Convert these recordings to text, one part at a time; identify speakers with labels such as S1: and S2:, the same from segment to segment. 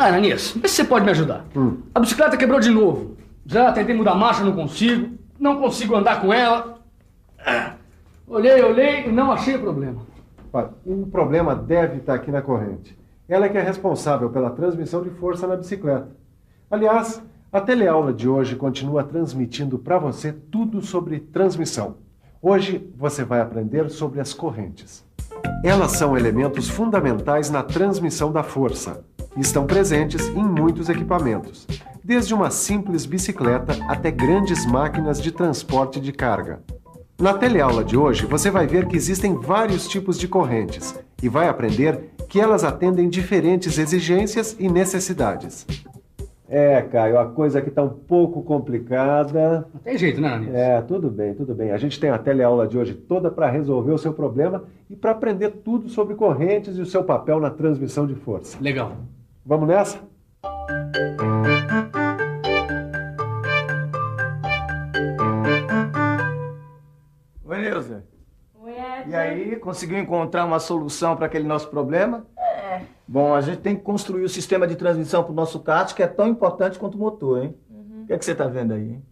S1: Ananias, vê se você pode me ajudar. A bicicleta quebrou de novo. Já tentei mudar a marcha, não consigo. Não consigo andar com ela. Olhei e não achei o problema.
S2: Olha, o problema deve estar aqui na corrente. Ela é que é responsável pela transmissão de força na bicicleta. Aliás, a teleaula de hoje continua transmitindo para você tudo sobre transmissão. Hoje você vai aprender sobre as correntes. Elas são elementos fundamentais na transmissão da força e estão presentes em muitos equipamentos, desde uma simples bicicleta até grandes máquinas de transporte de carga. Na teleaula de hoje, você vai ver que existem vários tipos de correntes e vai aprender que elas atendem diferentes exigências e necessidades. Caio, a coisa aqui está um pouco complicada.
S1: Não tem jeito, né, Ananias?
S2: Tudo bem. A gente tem a teleaula de hoje toda para resolver o seu problema e para aprender tudo sobre correntes e o seu papel na transmissão de força.
S1: Legal.
S2: Vamos nessa?
S3: Oi, Neuza.
S4: Oi, Edson.
S3: E aí, conseguiu encontrar uma solução para aquele nosso problema? Bom, a gente tem que construir o sistema de transmissão para o nosso kart, que é tão importante quanto o motor, hein? O que é que você está vendo aí, hein?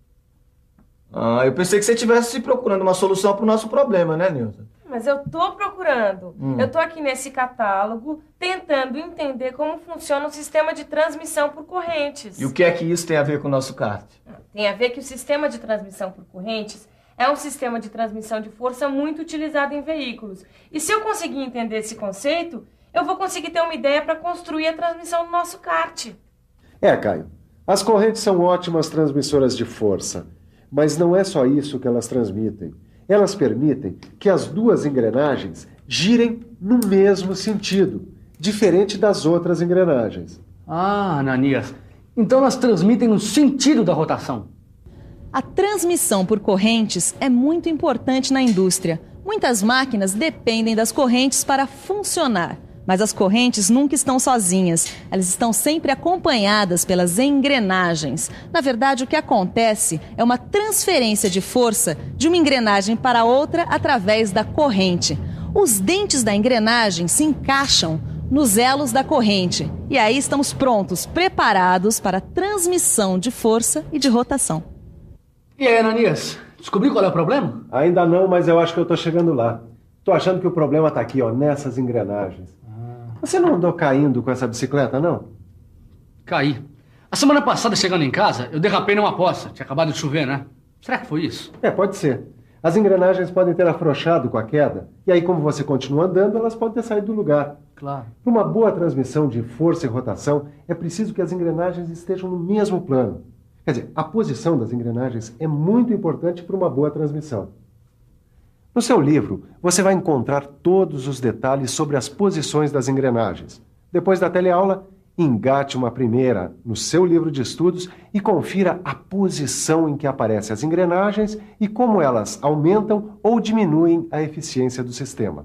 S3: Eu pensei que você estivesse procurando uma solução para o nosso problema, né, Neuza?
S4: Mas eu tô procurando. Eu tô aqui nesse catálogo tentando entender como funciona o sistema de transmissão por correntes.
S3: E o que é que isso tem a ver com o nosso kart?
S4: Tem a ver que o sistema de transmissão por correntes é um sistema de transmissão de força muito utilizado em veículos. E se eu conseguir entender esse conceito, eu vou conseguir ter uma ideia para construir a transmissão do nosso kart.
S2: Caio. As correntes são ótimas transmissoras de força, mas não é só isso que elas transmitem. Elas permitem que as duas engrenagens girem no mesmo sentido, diferente das outras engrenagens.
S1: Ananias, então elas transmitem no sentido da rotação.
S5: A transmissão por correntes é muito importante na indústria. Muitas máquinas dependem das correntes para funcionar. Mas as correntes nunca estão sozinhas, elas estão sempre acompanhadas pelas engrenagens. Na verdade, o que acontece é uma transferência de força de uma engrenagem para outra através da corrente. Os dentes da engrenagem se encaixam nos elos da corrente. E aí estamos prontos, preparados para a transmissão de força e de rotação.
S1: E aí, Ananias, descobriu qual é o problema?
S2: Ainda não, mas eu acho que eu estou chegando lá. Estou achando que o problema está aqui, nessas engrenagens. Você não andou caindo com essa bicicleta, não?
S1: Caí. A semana passada, chegando em casa, eu derrapei numa poça. Tinha acabado de chover, né? Será que foi isso?
S2: Pode ser. As engrenagens podem ter afrouxado com a queda. E aí, como você continua andando, elas podem ter saído do lugar.
S1: Claro.
S2: Para uma boa transmissão de força e rotação, é preciso que as engrenagens estejam no mesmo plano. Quer dizer, a posição das engrenagens é muito importante para uma boa transmissão. No seu livro, você vai encontrar todos os detalhes sobre as posições das engrenagens. Depois da teleaula, engate uma primeira no seu livro de estudos e confira a posição em que aparecem as engrenagens e como elas aumentam ou diminuem a eficiência do sistema.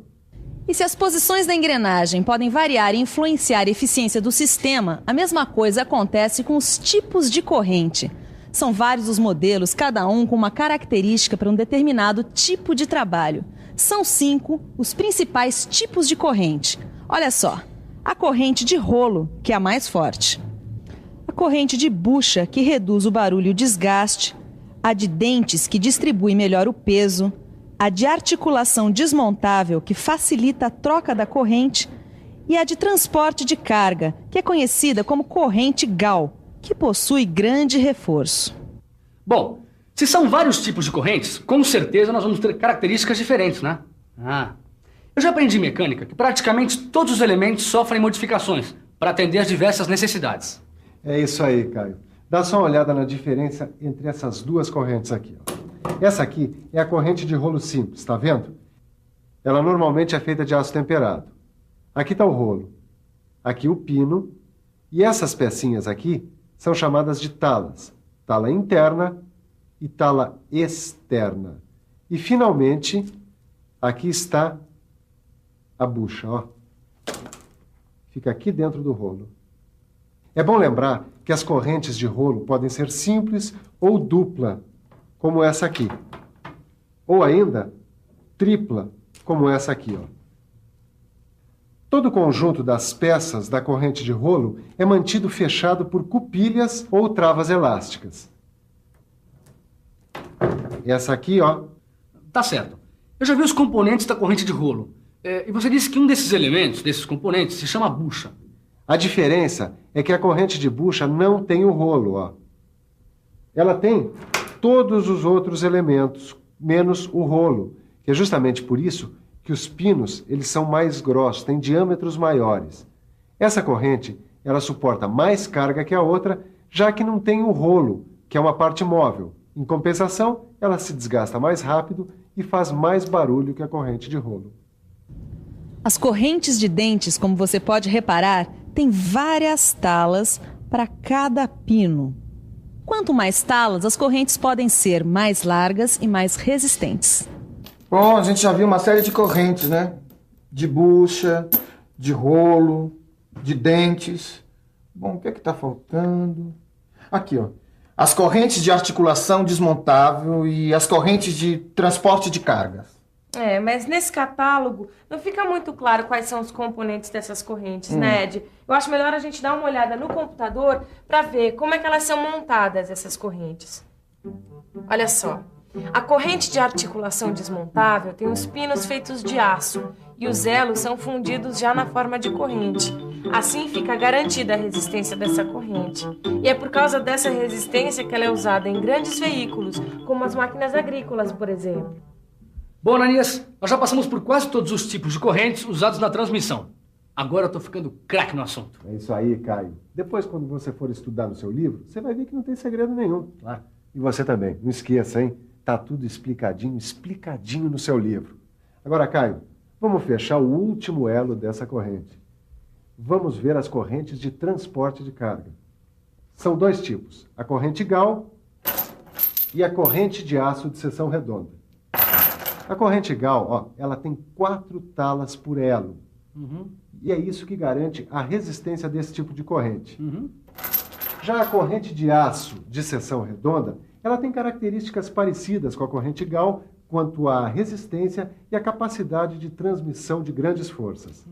S5: E se as posições da engrenagem podem variar e influenciar a eficiência do sistema, a mesma coisa acontece com os tipos de corrente. São vários os modelos, cada um com uma característica para um determinado tipo de trabalho. São 5 os principais tipos de corrente. Olha só, a corrente de rolo, que é a mais forte. A corrente de bucha, que reduz o barulho e o desgaste. A de dentes, que distribui melhor o peso. A de articulação desmontável, que facilita a troca da corrente. E a de transporte de carga, que é conhecida como corrente GAU, que possui grande reforço.
S1: Bom, se são vários tipos de correntes, com certeza nós vamos ter características diferentes, né? Eu já aprendi em mecânica que praticamente todos os elementos sofrem modificações para atender às diversas necessidades.
S2: É isso aí, Caio. Dá só uma olhada na diferença entre essas duas correntes aqui. Essa aqui é a corrente de rolo simples, está vendo? Ela normalmente é feita de aço temperado. Aqui está o rolo, aqui o pino, e essas pecinhas aqui são chamadas de talas. Tala interna e tala externa. E, finalmente, aqui está a bucha, Fica aqui dentro do rolo. É bom lembrar que as correntes de rolo podem ser simples ou dupla, como essa aqui. Ou ainda, tripla, como essa aqui, Todo o conjunto das peças da corrente de rolo é mantido fechado por cupilhas ou travas elásticas. Essa aqui, ó.
S1: Tá certo. Eu já vi os componentes da corrente de rolo. E você disse que um desses elementos, desses componentes, se chama bucha.
S2: A diferença é que a corrente de bucha não tem o rolo, ó. Ela tem todos os outros elementos, menos o rolo, que é justamente por isso que os pinos, eles são mais grossos, têm diâmetros maiores. Essa corrente, ela suporta mais carga que a outra, já que não tem o rolo, que é uma parte móvel. Em compensação, ela se desgasta mais rápido e faz mais barulho que a corrente de rolo.
S5: As correntes de dentes, como você pode reparar, têm várias talas para cada pino. Quanto mais talas, as correntes podem ser mais largas e mais resistentes.
S3: Bom, a gente já viu uma série de correntes, né? De bucha, de rolo, de dentes. Bom, o que é que está faltando? Aqui, ó. As correntes de articulação desmontável e as correntes de transporte de cargas.
S4: Mas nesse catálogo não fica muito claro quais são os componentes dessas correntes, né, Ed? Eu acho melhor a gente dar uma olhada no computador para ver como é que elas são montadas, essas correntes. Olha só. A corrente de articulação desmontável tem os pinos feitos de aço e os elos são fundidos já na forma de corrente. Assim fica garantida a resistência dessa corrente. E é por causa dessa resistência que ela é usada em grandes veículos, como as máquinas agrícolas, por exemplo.
S1: Bom, Ananias, nós já passamos por quase todos os tipos de correntes usados na transmissão. Agora eu tô ficando craque no assunto.
S2: É isso aí, Caio. Depois, quando você for estudar no seu livro, você vai ver que não tem segredo nenhum.
S1: Claro.
S2: E você também. Não esqueça, hein? Tá tudo explicadinho no seu livro. Agora, Caio, vamos fechar o último elo dessa corrente. Vamos ver as correntes de transporte de carga. São dois tipos, a corrente Gauss e a corrente de aço de seção redonda. A corrente Gauss, ó, ela tem 4 talas por elo. E é isso que garante a resistência desse tipo de corrente. Já a corrente de aço de seção redonda, ela tem características parecidas com a corrente Gauss quanto à resistência e a capacidade de transmissão de grandes forças.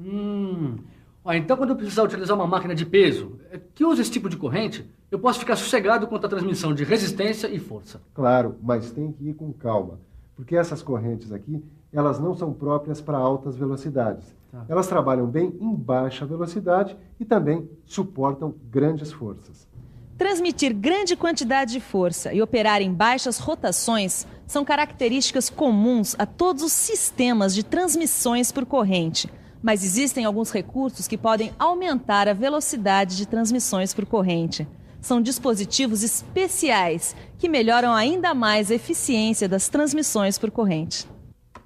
S1: Então, quando eu precisar utilizar uma máquina de peso que usa esse tipo de corrente, eu posso ficar sossegado quanto à transmissão de resistência e força.
S2: Claro, mas tem que ir com calma, porque essas correntes aqui, elas não são próprias para altas velocidades. Elas trabalham bem em baixa velocidade e também suportam grandes forças.
S5: Transmitir grande quantidade de força e operar em baixas rotações são características comuns a todos os sistemas de transmissões por corrente. Mas existem alguns recursos que podem aumentar a velocidade de transmissões por corrente. São dispositivos especiais que melhoram ainda mais a eficiência das transmissões por corrente.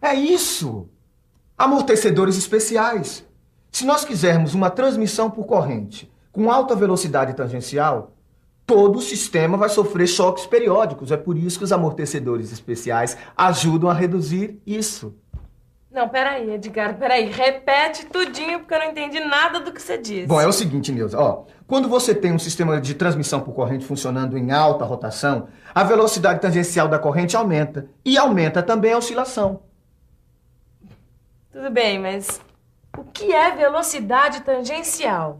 S3: É isso! Amortecedores especiais. Se nós quisermos uma transmissão por corrente com alta velocidade tangencial, todo o sistema vai sofrer choques periódicos. É por isso que os amortecedores especiais ajudam a reduzir isso.
S4: Não, peraí, Edgar, peraí. Repete tudinho, porque eu não entendi nada do que você disse.
S3: Bom, é o seguinte, Nilza, ó. Quando você tem um sistema de transmissão por corrente funcionando em alta rotação, a velocidade tangencial da corrente aumenta. E aumenta também a oscilação.
S4: Tudo bem, mas o que é velocidade tangencial?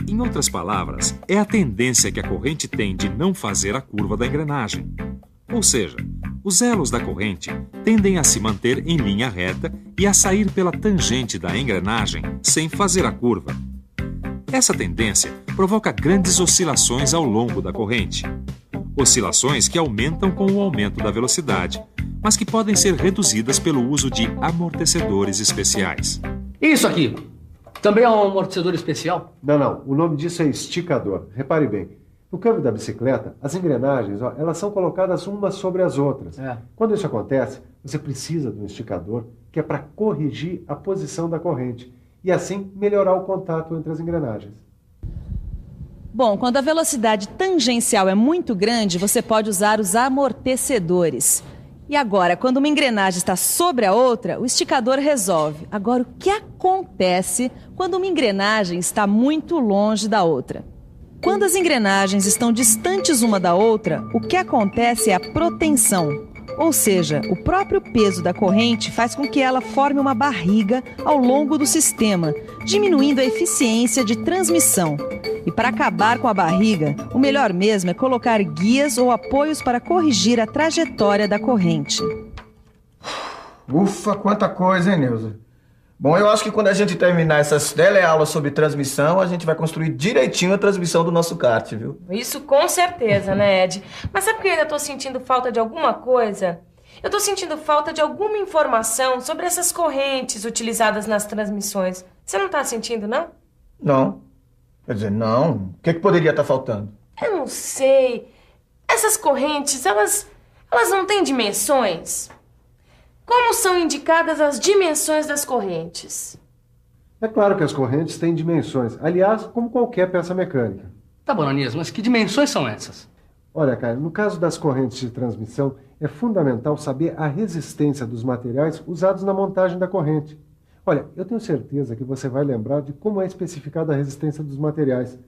S6: Em outras palavras, é a tendência que a corrente tem de não fazer a curva da engrenagem. Ou seja, os elos da corrente tendem a se manter em linha reta e a sair pela tangente da engrenagem sem fazer a curva. Essa tendência provoca grandes oscilações ao longo da corrente. Oscilações que aumentam com o aumento da velocidade, mas que podem ser reduzidas pelo uso de amortecedores especiais.
S1: Isso aqui também é um amortecedor especial?
S2: Não. O nome disso é esticador. Repare bem. No câmbio da bicicleta, as engrenagens, ó, elas são colocadas umas sobre as outras. Quando isso acontece, você precisa de um esticador que é para corrigir a posição da corrente e assim melhorar o contato entre as engrenagens.
S5: Bom, quando a velocidade tangencial é muito grande, você pode usar os amortecedores. E agora, quando uma engrenagem está sobre a outra, o esticador resolve. Agora, o que acontece quando uma engrenagem está muito longe da outra? Quando as engrenagens estão distantes uma da outra, o que acontece é a protenção. Ou seja, o próprio peso da corrente faz com que ela forme uma barriga ao longo do sistema, diminuindo a eficiência de transmissão. E para acabar com a barriga, o melhor mesmo é colocar guias ou apoios para corrigir a trajetória da corrente.
S3: Ufa, quanta coisa, hein, Neuza? Bom, eu acho que quando a gente terminar essas teleaulas sobre transmissão, a gente vai construir direitinho a transmissão do nosso kart, viu?
S4: Isso com certeza, né, Ed? Mas sabe que eu ainda tô sentindo falta de alguma coisa? Eu tô sentindo falta de alguma informação sobre essas correntes utilizadas nas transmissões. Você não tá sentindo, não?
S3: Não. Quer dizer, não. O que poderia estar faltando?
S4: Eu não sei. Essas correntes, elas não têm dimensões? Como são indicadas as dimensões das correntes?
S2: É claro que as correntes têm dimensões. Aliás, como qualquer peça mecânica.
S1: Tá bom, Ananias, mas que dimensões são essas?
S2: Olha, Caio, no caso das correntes de transmissão, é fundamental saber a resistência dos materiais usados na montagem da corrente. Olha, eu tenho certeza que você vai lembrar de como é especificada a resistência dos materiais.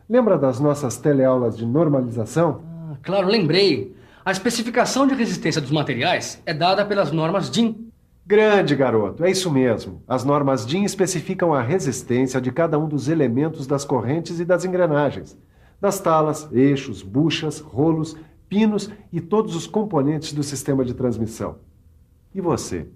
S2: Lembra das nossas teleaulas de normalização?
S1: Ah, claro, lembrei. A especificação de resistência dos materiais é dada pelas normas DIN.
S2: Grande, garoto, é isso mesmo. As normas DIN especificam a resistência de cada um dos elementos das correntes e das engrenagens, das talas, eixos, buchas, rolos, pinos e todos os componentes do sistema de transmissão. E você?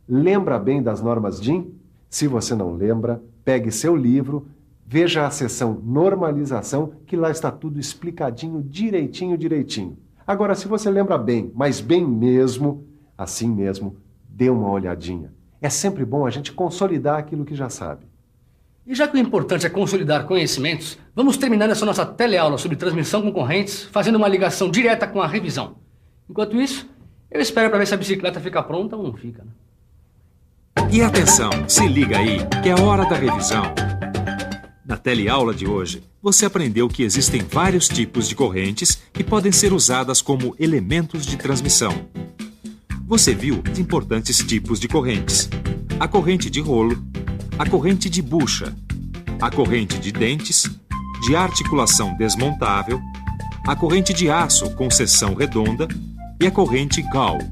S2: Lembra bem das normas DIN? Se você não lembra, pegue seu livro, veja a seção Normalização, que lá está tudo explicadinho, direitinho. Agora, se você lembra bem, mas bem mesmo, assim mesmo, dê uma olhadinha. É sempre bom a gente consolidar aquilo que já sabe.
S1: E já que o importante é consolidar conhecimentos, vamos terminar essa nossa teleaula sobre transmissão com correntes, fazendo uma ligação direta com a revisão. Enquanto isso, eu espero para ver se a bicicleta fica pronta ou não fica, né?
S6: E atenção, se liga aí, que é hora da revisão. Na teleaula de hoje, você aprendeu que existem vários tipos de correntes que podem ser usadas como elementos de transmissão. Você viu os importantes tipos de correntes: a corrente de rolo, a corrente de bucha, a corrente de dentes, de articulação desmontável, a corrente de aço com seção redonda e a corrente Gauss.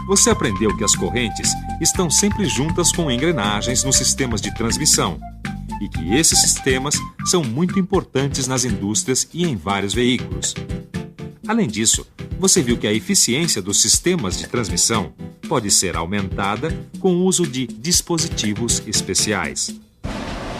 S6: Você aprendeu que as correntes estão sempre juntas com engrenagens nos sistemas de transmissão e que esses sistemas são muito importantes nas indústrias e em vários veículos. Além disso, você viu que a eficiência dos sistemas de transmissão pode ser aumentada com o uso de dispositivos especiais.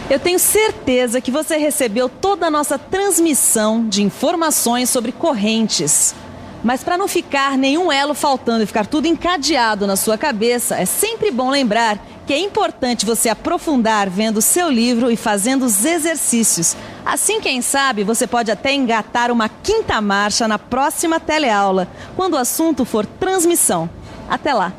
S5: Eu tenho certeza que você recebeu toda a nossa transmissão de informações sobre correntes. Mas para não ficar nenhum elo faltando e ficar tudo encadeado na sua cabeça, é sempre bom lembrar que é importante você aprofundar vendo o seu livro e fazendo os exercícios. Assim, quem sabe, você pode até engatar uma quinta marcha na próxima teleaula, quando o assunto for transmissão. Até lá!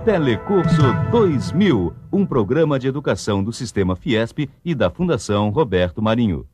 S7: Telecurso 2000, um programa de educação do Sistema Fiesp e da Fundação Roberto Marinho.